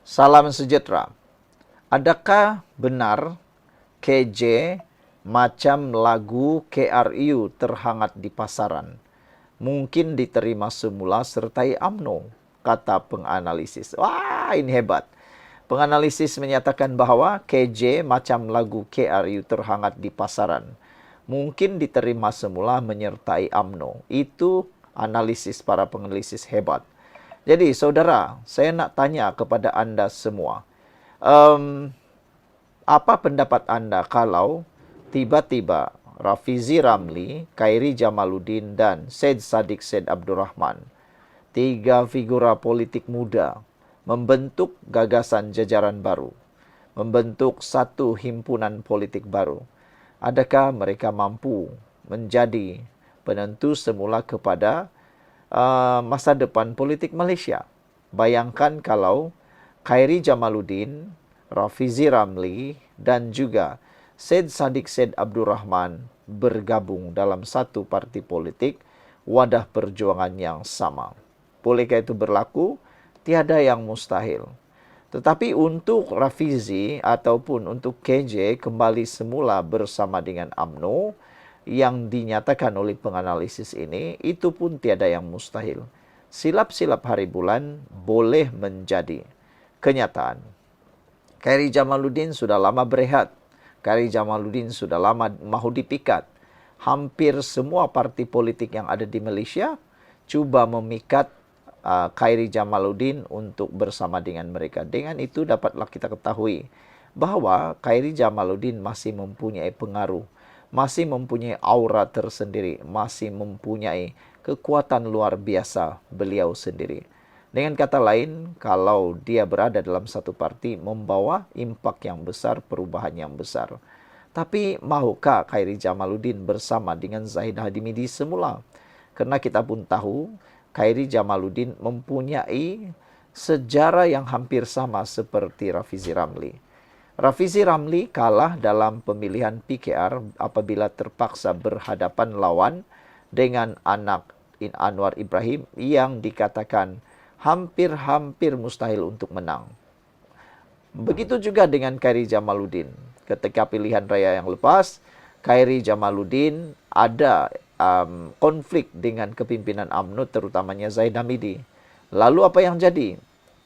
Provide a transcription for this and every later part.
Salam sejahtera. Adakah benar KJ macam lagu KRU terhangat di pasaran? Mungkin diterima semula sertai UMNO, kata penganalisis. Wah, ini hebat. Penganalisis menyatakan bahwa KJ macam lagu KRU terhangat di pasaran. Mungkin diterima semula menyertai UMNO. Itu analisis para penganalisis hebat. Jadi, saudara, saya nak tanya kepada Anda semua. Em, Apa pendapat Anda kalau tiba-tiba Rafizi Ramli, Khairi Jamaluddin, dan Syed Saddiq Syed Abdurrahman, tiga figura politik muda, membentuk gagasan jajaran baru, membentuk satu himpunan politik baru? Adakah mereka mampu menjadi penentu semula kepada masa depan politik Malaysia? Bayangkan kalau Khairi Jamaluddin, Rafizi Ramli, dan juga Syed Saddiq Syed Abdurrahman bergabung dalam satu parti politik, wadah perjuangan yang sama. Bolehkah itu berlaku? Tiada yang mustahil. Tetapi untuk Rafizi ataupun untuk KJ kembali semula bersama dengan UMNO yang dinyatakan oleh penganalisis ini, itu pun tiada yang mustahil. Silap-silap hari bulan boleh menjadi kenyataan. Khairi Jamaluddin sudah lama berehat. Khairi Jamaluddin sudah lama mahu dipikat. Hampir semua parti politik yang ada di Malaysia cuba memikat Khairi Jamaluddin untuk bersama dengan mereka. Dengan itu dapatlah kita ketahui bahawa Khairi Jamaluddin masih mempunyai pengaruh, masih mempunyai aura tersendiri, masih mempunyai kekuatan luar biasa beliau sendiri. Dengan kata lain, kalau dia berada dalam satu parti, membawa impak yang besar, perubahan yang besar. Tapi mahukah Khairi Jamaluddin bersama dengan Zahid Hadimidi semula? Kerana kita pun tahu, Khairi Jamaluddin mempunyai sejarah yang hampir sama seperti Rafizi Ramli. Rafizi Ramli kalah dalam pemilihan PKR apabila terpaksa berhadapan lawan dengan anak Anwar Ibrahim yang dikatakan hampir-hampir mustahil untuk menang. Begitu juga dengan Khairi Jamaluddin. Ketika pilihan raya yang lepas, Khairi Jamaluddin ada konflik dengan kepimpinan UMNO, terutamanya Zahid Hamidi. Lalu apa yang jadi?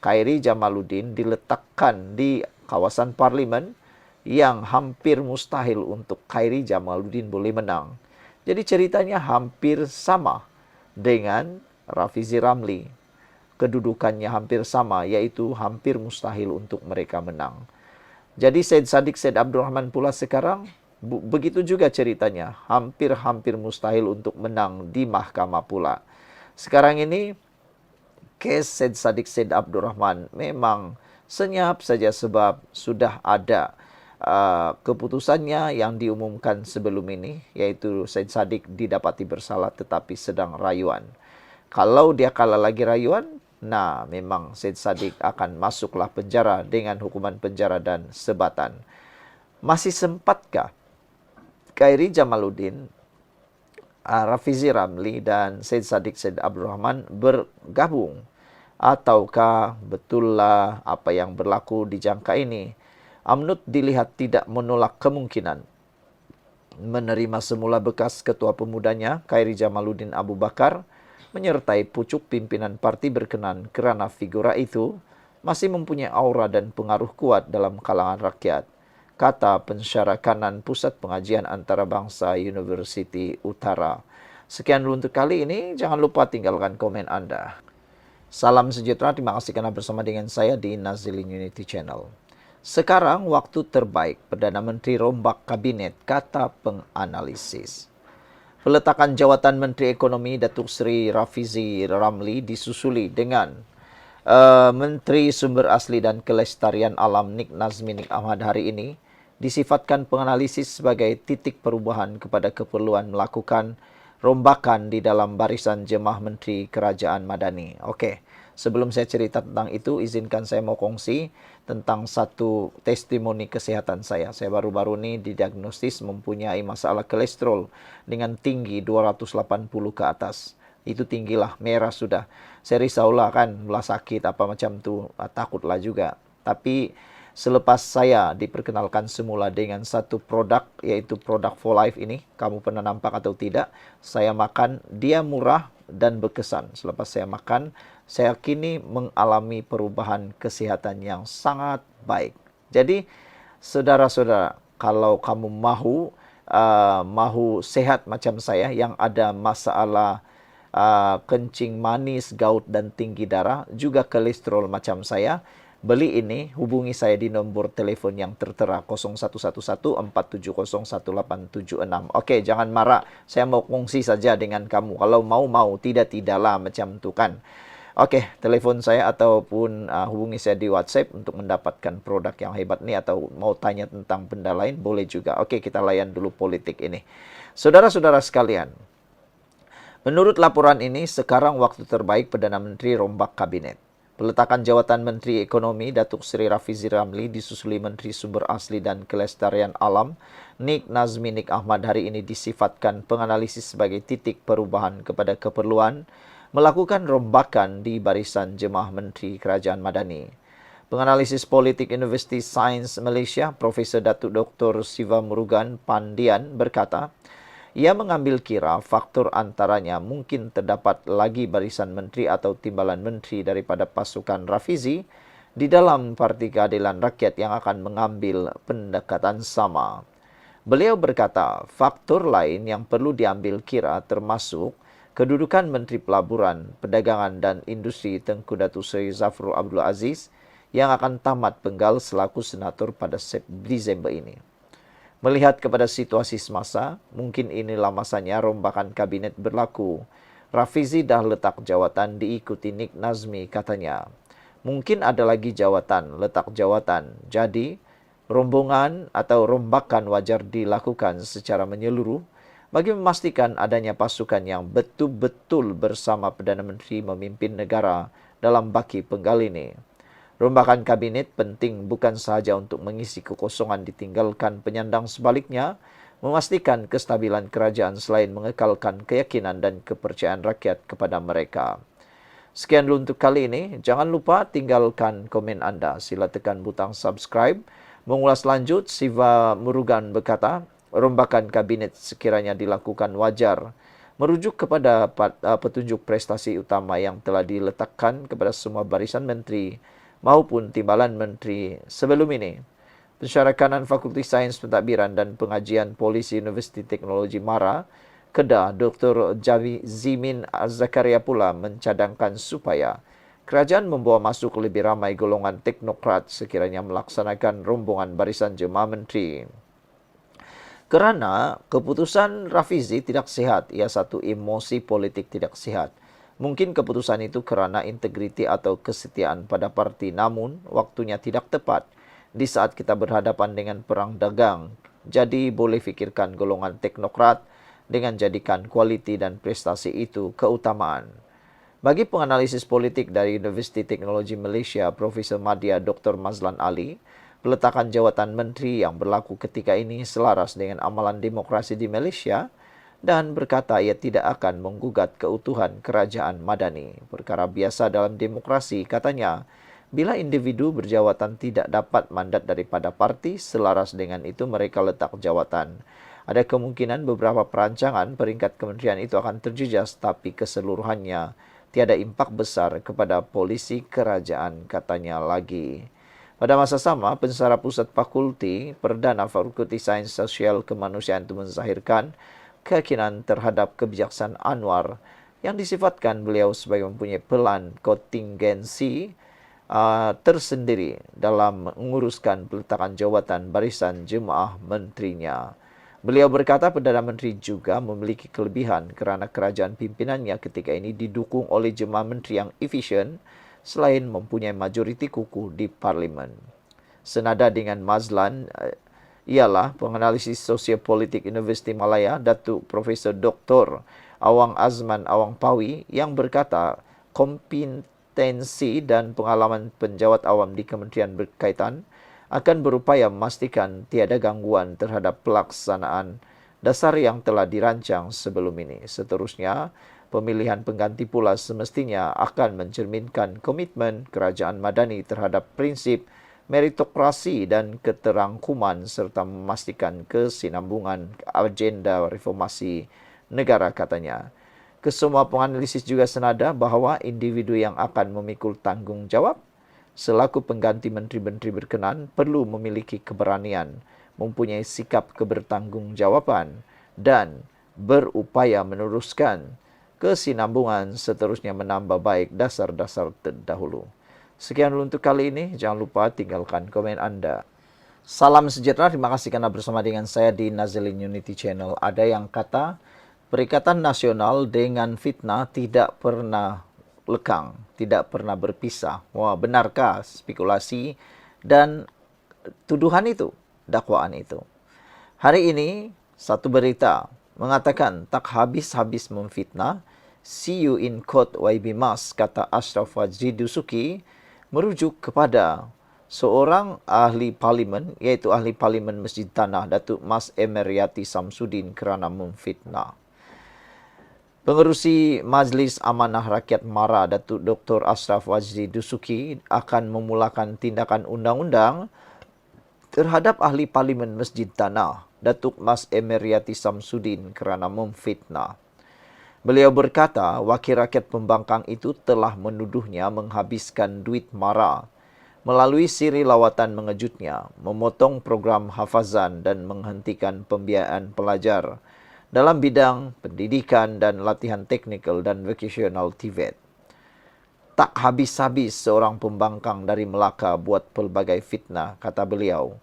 Khairi Jamaluddin diletakkan di kawasan parlimen yang hampir mustahil untuk Khairi Jamaluddin boleh menang. Jadi ceritanya hampir sama dengan Rafizi Ramli. Kedudukannya hampir sama, yaitu hampir mustahil untuk mereka menang. Jadi Syed Saddiq Syed Abdurrahman pula sekarang begitu juga ceritanya, hampir-hampir mustahil untuk menang di mahkamah pula. Sekarang ini kes Syed Saddiq Syed Abdurrahman memang senyap saja sebab sudah ada keputusannya yang diumumkan sebelum ini, yaitu Syed Saddiq didapati bersalah tetapi sedang rayuan. Kalau dia kalah lagi rayuan, nah memang Syed Saddiq akan masuklah penjara dengan hukuman penjara dan sebatan. Masih sempatkah Khairi Jamaluddin, Rafizi Ramli, dan Syed Saddiq Syed Abdurrahman bergabung? Ataukah betullah apa yang berlaku di jangka ini? UMNO dilihat tidak menolak kemungkinan menerima semula bekas ketua pemudanya Khairi Jamaluddin Abu Bakar menyertai pucuk pimpinan parti berkenan kerana figura itu masih mempunyai aura dan pengaruh kuat dalam kalangan rakyat, kata pensyarah kanan Pusat Pengajian Antarabangsa Universiti Utara. Sekian dulu untuk kali ini, jangan lupa tinggalkan komen Anda. Salam sejahtera, terima kasih kerana bersama dengan saya di Nazilin Unity Channel. Sekarang waktu terbaik Perdana Menteri rombak kabinet, kata penganalisis. Peletakan jawatan Menteri Ekonomi Datuk Seri Rafizi Ramli disusuli dengan Menteri Sumber Asli dan Kelestarian Alam Nik Nazmi Nik Ahmad hari ini disifatkan penganalisis sebagai titik perubahan kepada keperluan melakukan rombakan di dalam barisan jemaah Menteri Kerajaan Madani. Okey, sebelum saya cerita tentang itu, izinkan saya mau kongsi tentang satu testimoni kesehatan saya. Saya baru-baru ini didiagnosis mempunyai masalah kolesterol dengan tinggi 280 ke atas. Itu tinggilah, merah sudah. Saya risaulah kan, mula sakit apa macam tu, takutlah juga. Tapi selepas saya diperkenalkan semula dengan satu produk, yaitu produk For Life ini, kamu pernah nampak atau tidak, saya makan, dia murah dan berkesan. Selepas saya makan, saya kini mengalami perubahan kesehatan yang sangat baik. Jadi, saudara-saudara, kalau kamu mahu sehat macam saya yang ada masalah kencing manis, gout dan tinggi darah, juga kolesterol macam saya, beli ini, hubungi saya di nombor telepon yang tertera 0111-470-1876. Oke, jangan marah. Saya mau kongsi saja dengan kamu. Kalau mau, tidaklah macam itu kan. Oke, telepon saya ataupun hubungi saya di WhatsApp untuk mendapatkan produk yang hebat ini, atau mau tanya tentang benda lain, boleh juga. Oke, kita layan dulu politik ini. Saudara-saudara sekalian, menurut laporan ini, sekarang waktu terbaik Perdana Menteri rombak kabinet. Peletakan jawatan Menteri Ekonomi Datuk Seri Rafizi Ramli disusuli Menteri Sumber Asli dan Kelestarian Alam Nik Nazmi Nik Ahmad hari ini disifatkan penganalisis sebagai titik perubahan kepada keperluan melakukan rombakan di barisan jemaah Menteri Kerajaan Madani. Penganalisis politik Universiti Sains Malaysia, Profesor Datuk Dr. Siva Murugan Pandian berkata, ia mengambil kira faktor antaranya mungkin terdapat lagi barisan menteri atau timbalan menteri daripada pasukan Rafizi di dalam Parti Keadilan Rakyat yang akan mengambil pendekatan sama. Beliau berkata, faktor lain yang perlu diambil kira termasuk kedudukan Menteri Pelaburan, Perdagangan dan Industri Tengku Datuk Seri Zafrul Abdul Aziz yang akan tamat penggal selaku senator pada Disember ini. Melihat kepada situasi semasa, mungkin inilah masanya rombakan kabinet berlaku. Rafizi dah letak jawatan diikuti Nik Nazmi katanya. Mungkin ada lagi jawatan, letak jawatan. Jadi, rombongan atau rombakan wajar dilakukan secara menyeluruh bagi memastikan adanya pasukan yang betul-betul bersama Perdana Menteri memimpin negara dalam baki penggal ini. Rombakan kabinet penting bukan sahaja untuk mengisi kekosongan ditinggalkan penyandang, sebaliknya memastikan kestabilan kerajaan selain mengekalkan keyakinan dan kepercayaan rakyat kepada mereka. Sekian dulu untuk kali ini. Jangan lupa tinggalkan komen anda. Sila tekan butang subscribe. Mengulas lanjut, Siva Murugan berkata, rombakan kabinet sekiranya dilakukan wajar merujuk kepada petunjuk prestasi utama yang telah diletakkan kepada semua barisan menteri maupun timbalan menteri sebelum ini. Pensyarakanan Fakulti Sains Pentadbiran dan Pengajian Polisi Universiti Teknologi Mara, Kedah, Dr. Zimin Zakaria pula mencadangkan supaya kerajaan membawa masuk lebih ramai golongan teknokrat sekiranya melaksanakan rombongan barisan jemaah menteri. Kerana keputusan Rafizi tidak sihat, ia satu emosi politik tidak sihat. Mungkin keputusan itu kerana integriti atau kesetiaan pada parti, namun waktunya tidak tepat di saat kita berhadapan dengan perang dagang. Jadi boleh fikirkan golongan teknokrat dengan jadikan kualiti dan prestasi itu keutamaan. Bagi penganalisis politik dari Universiti Teknologi Malaysia, Profesor Madya Dr. Mazlan Ali, peletakan jawatan menteri yang berlaku ketika ini selaras dengan amalan demokrasi di Malaysia dan berkata ia tidak akan menggugat keutuhan kerajaan Madani. Perkara biasa dalam demokrasi, katanya, bila individu berjawatan tidak dapat mandat daripada parti, selaras dengan itu mereka letak jawatan. Ada kemungkinan beberapa perancangan peringkat kementerian itu akan terjejas, tapi keseluruhannya tiada impak besar kepada polisi kerajaan, katanya lagi. Pada masa sama, Pensara Pusat Fakulti Perdana Fakulti Sains Sosial Kemanusiaan itu menzahirkan keyakinan terhadap kebijaksanaan Anwar yang disifatkan beliau sebagai mempunyai pelan kontingensi tersendiri dalam menguruskan peletakan jawatan barisan jemaah menterinya. Beliau berkata Perdana Menteri juga memiliki kelebihan kerana kerajaan pimpinannya ketika ini didukung oleh jemaah menteri yang efisien selain mempunyai majoriti kukuh di Parlimen. Senada dengan Mazlan, ialah penganalisis sosiopolitik Universiti Malaya, Datuk Profesor Dr. Awang Azman Awang Pawi yang berkata kompetensi dan pengalaman penjawat awam di kementerian berkaitan akan berupaya memastikan tiada gangguan terhadap pelaksanaan dasar yang telah dirancang sebelum ini. Seterusnya, pemilihan pengganti pula semestinya akan mencerminkan komitmen kerajaan Madani terhadap prinsip meritokrasi dan keterangkuman serta memastikan kesinambungan agenda reformasi negara, katanya. Kesemua penganalisis juga senada bahawa individu yang akan memikul tanggungjawab selaku pengganti menteri-menteri berkenan perlu memiliki keberanian, mempunyai sikap kebertanggungjawaban dan berupaya meneruskan kesinambungan seterusnya menambah baik dasar-dasar terdahulu. Sekian dulu untuk kali ini. Jangan lupa tinggalkan komen Anda. Salam sejahtera. Terima kasih karena bersama dengan saya di Nazilin Unity Channel. Ada yang kata Perikatan Nasional dengan fitnah tidak pernah lekang, tidak pernah berpisah. Wah, benarkah spekulasi dan tuduhan itu, dakwaan itu? Hari ini satu berita mengatakan tak habis-habis memfitnah. See you in court YB Mas, kata Ashraf Wajdi Dusuki, merujuk kepada seorang ahli parlimen, iaitu ahli parlimen Masjid Tanah, Datuk Mas Emeryati Samsudin, kerana memfitnah. Pengerusi Majlis Amanah Rakyat MARA, Datuk Dr. Ashraf Wajdi Dusuki, akan memulakan tindakan undang-undang terhadap ahli parlimen Masjid Tanah, Datuk Mas Emeryati Samsudin, kerana memfitnah. Beliau berkata, wakil rakyat pembangkang itu telah menuduhnya menghabiskan duit MARA melalui siri lawatan mengejutnya, memotong program hafazan dan menghentikan pembiayaan pelajar dalam bidang pendidikan dan latihan teknikal dan vocational TVET. Tak habis-habis seorang pembangkang dari Melaka buat pelbagai fitnah, kata beliau.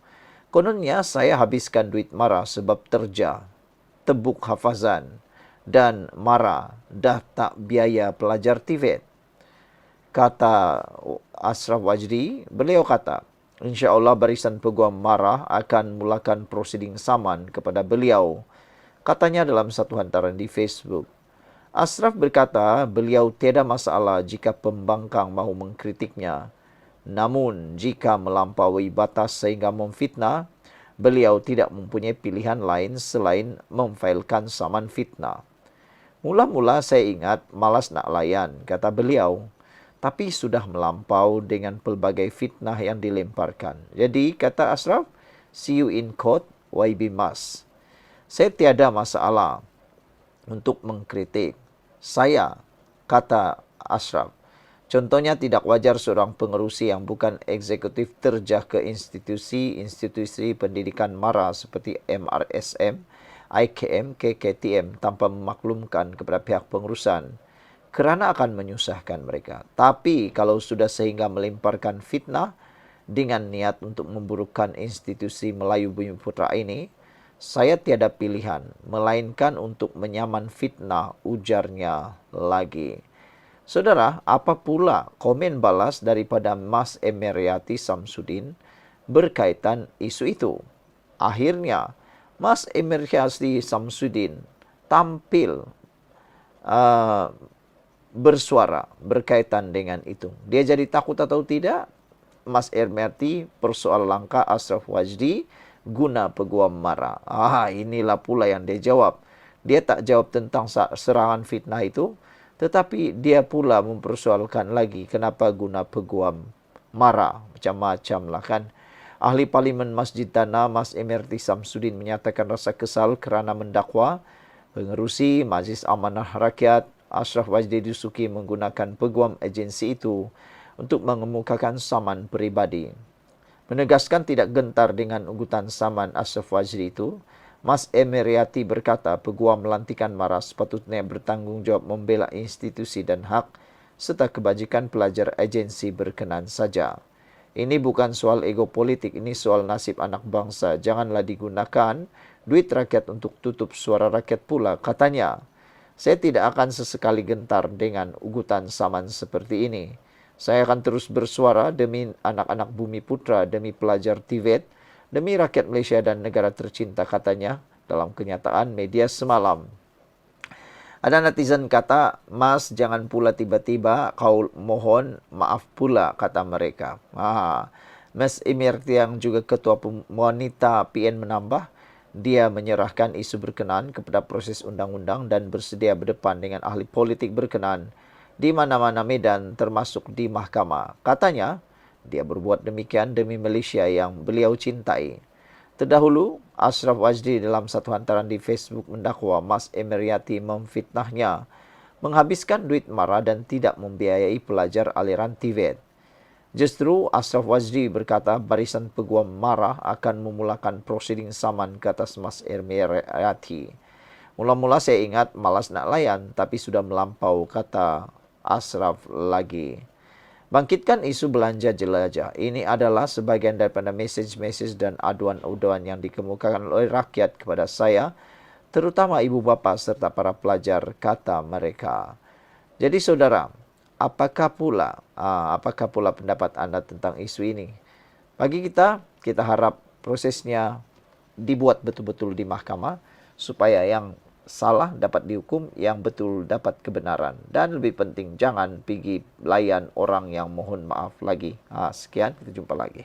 Kononnya saya habiskan duit MARA sebab terja, tebuk hafazan, dan MARA dah tak biaya pelajar TVET. Kata Ashraf Wajdi, beliau kata, insya-Allah Barisan Peguam MARA akan mulakan prosiding saman kepada beliau, katanya dalam satu hantaran di Facebook. Ashraf berkata beliau tiada masalah jika pembangkang mahu mengkritiknya. Namun jika melampaui batas sehingga memfitnah, beliau tidak mempunyai pilihan lain selain memfailkan saman fitnah. Mula-mula saya ingat malas nak layan, kata beliau. Tapi sudah melampau dengan pelbagai fitnah yang dilemparkan. Jadi, kata Ashraf, see you in court, YB Mas. Saya tiada masalah untuk mengkritik. Saya, kata Ashraf, contohnya tidak wajar seorang pengerusi yang bukan eksekutif terjah ke institusi pendidikan MARA seperti MRSM, IKM, KKTM tanpa memaklumkan kepada pihak pengurusan kerana akan menyusahkan mereka. Tapi kalau sudah sehingga melemparkan fitnah dengan niat untuk memburukkan institusi Melayu Bumiputra ini, saya tiada pilihan melainkan untuk menyaman fitnah, ujarnya lagi. Saudara, apa pula komen balas daripada Mas Emeryati Samsudin berkaitan isu itu? Akhirnya, Mas Emeryati Samsudin tampil bersuara berkaitan dengan itu. Dia jadi takut atau tidak? Mas Emeryati persoalan langkah Ashraf Wajdi guna peguam MARA. Inilah pula yang dia jawab. Dia tak jawab tentang serangan fitnah itu, tetapi dia pula mempersoalkan lagi kenapa guna peguam MARA. Macam-macam lah kan. Ahli Parlimen Masjid Tanah, Mas Emeryati Samsudin, menyatakan rasa kesal kerana mendakwa pengerusi Majlis Amanah Rakyat Ashraf Wajdi Dusuki menggunakan peguam agensi itu untuk mengemukakan saman peribadi. Menegaskan tidak gentar dengan ugutan saman Ashraf Wajdi itu, Mas Emeryati berkata peguam melantikan MARA sepatutnya bertanggungjawab membela institusi dan hak serta kebajikan pelajar agensi berkenan saja. Ini bukan soal ego politik, ini soal nasib anak bangsa. Janganlah digunakan duit rakyat untuk tutup suara rakyat pula, katanya. Saya tidak akan sesekali gentar dengan ugutan saman seperti ini. Saya akan terus bersuara demi anak-anak Bumiputra, demi pelajar TVET, demi rakyat Malaysia dan negara tercinta, katanya dalam kenyataan media semalam. Ada netizen kata, Mas jangan pula tiba-tiba kau mohon maaf pula, kata mereka. Mas Emeryati yang juga ketua wanita PN menambah, dia menyerahkan isu berkenaan kepada proses undang-undang dan bersedia berdepan dengan ahli politik berkenaan di mana-mana medan termasuk di mahkamah. Katanya, Dia berbuat demikian demi Malaysia yang beliau cintai. Terdahulu, Ashraf Wajdi dalam satu hantaran di Facebook mendakwa Mas Emeriati memfitnahnya, menghabiskan duit mara dan tidak membiayai pelajar aliran TVET. Justru Ashraf Wajdi berkata barisan peguam mara akan memulakan prosiding saman ke atas Mas Emeriati. Mula-mula saya ingat malas nak layan, tapi sudah melampau, kata Ashraf lagi. Bangkitkan isu belanja jelajah. Ini adalah sebagian daripada mesej-mesej dan aduan-aduan yang dikemukakan oleh rakyat kepada saya, terutama ibu bapa serta para pelajar, kata mereka. Jadi saudara, apakah pula pendapat anda tentang isu ini? Bagi kita harap prosesnya dibuat betul-betul di mahkamah supaya yang salah dapat dihukum, yang betul dapat kebenaran. Dan lebih penting, jangan pergi layan orang yang mohon maaf lagi. Sekian, kita jumpa lagi.